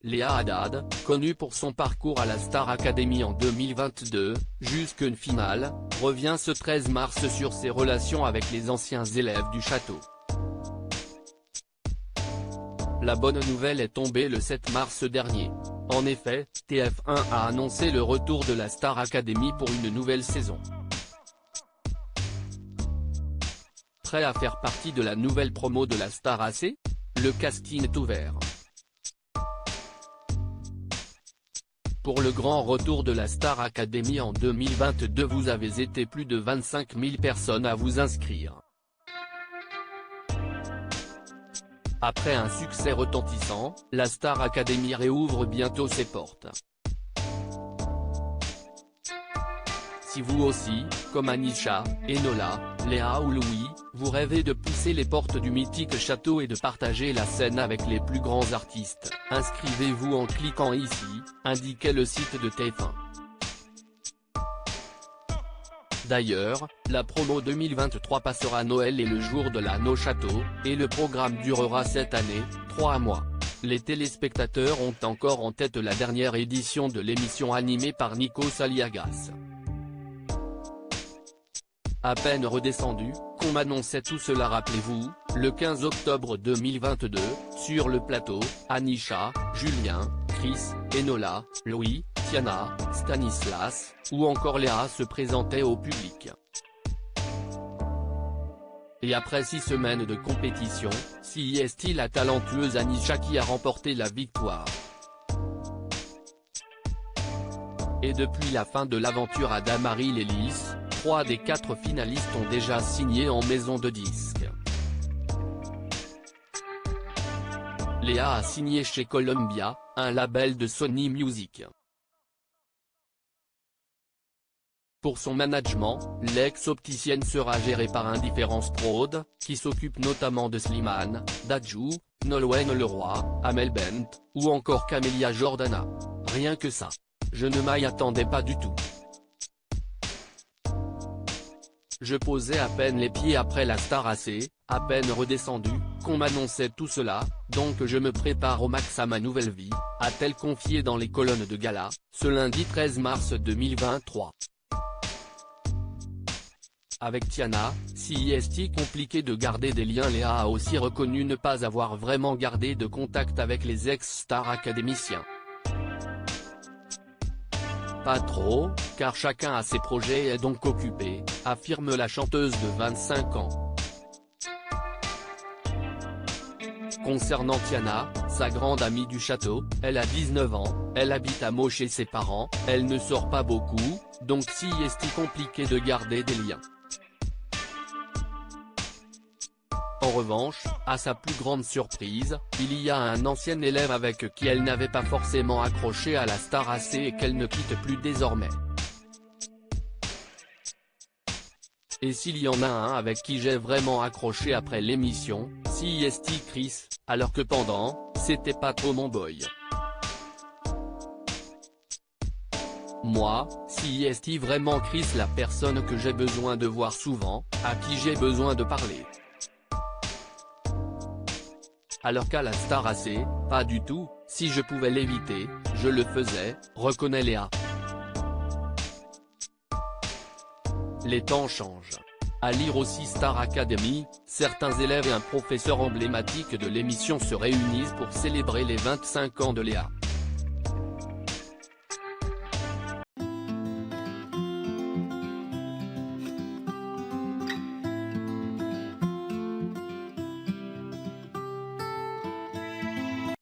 Léa Haddad, connue pour son parcours à la Star Academy en 2022, jusqu'une finale, revient ce 13 mars sur ses relations avec les anciens élèves du château. La bonne nouvelle est tombée le 7 mars dernier. En effet, TF1 a annoncé le retour de la Star Academy pour une nouvelle saison. Prêt à faire partie de la nouvelle promo de la Star AC? Le casting est ouvert. Pour le grand retour de la Star Academy en 2022, vous avez été plus de 25 000 personnes à vous inscrire. Après un succès retentissant, la Star Academy réouvre bientôt ses portes. Si vous aussi, comme Anisha, Enola, Léa ou Louis, vous rêvez de pousser les portes du mythique château et de partager la scène avec les plus grands artistes, inscrivez-vous en cliquant ici, indiquait le site de TF1. D'ailleurs, la promo 2023 passera Noël et le jour de l'an au château, et le programme durera cette année, 3 mois. Les téléspectateurs ont encore en tête la dernière édition de l'émission animée par Nikos Aliagas. À peine redescendu, qu'on m'annonçait tout cela. Rappelez-vous, le 15 octobre 2022, sur le plateau, Anisha, Julien, Chris, Enola, Louis, Tiana, Stanislas, ou encore Léa se présentaient au public. Et après 6 semaines de compétition, c'est la talentueuse Anisha qui a remporté la victoire. Et depuis la fin de l'aventure à Damaris Lélis, 3 des 4 finalistes ont déjà signé en maison de disques. Léa a signé chez Columbia, un label de Sony Music. Pour son management, l'ex-opticienne sera gérée par Indifference Prod, qui s'occupe notamment de Slimane, Dadju, Nolwenn Leroy, Amel Bent, ou encore Camélia Jordana. Rien que ça. Je ne m'y attendais pas du tout. Je posais à peine les pieds après la Star AC, à peine redescendu, qu'on m'annonçait tout cela, donc je me prépare au max à ma nouvelle vie, a-t-elle confié dans les colonnes de gala, ce lundi 13 mars 2023. Avec Tiana, c'est compliqué de garder des liens. Léa a aussi reconnu ne pas avoir vraiment gardé de contact avec les ex-stars académiciens. Pas trop, car chacun a ses projets et est donc occupé, affirme la chanteuse de 25 ans. Concernant Tiana, sa grande amie du château, elle a 19 ans, elle habite à Meaux chez ses parents, elle ne sort pas beaucoup, donc c'est compliqué de garder des liens. En revanche, à sa plus grande surprise, il y a un ancien élève avec qui elle n'avait pas forcément accroché à la Star AC et qu'elle ne quitte plus désormais. Et s'il y en a un avec qui j'ai vraiment accroché après l'émission, c'est Chris, alors que pendant, c'était pas trop mon boy. Moi, c'est vraiment Chris, la personne que j'ai besoin de voir souvent, à qui j'ai besoin de parler. Alors qu'à la Star AC, pas du tout, si je pouvais l'éviter, je le faisais, reconnaît Léa. Les temps changent. À lire aussi Star Academy, certains élèves et un professeur emblématique de l'émission se réunissent pour célébrer les 25 ans de Léa.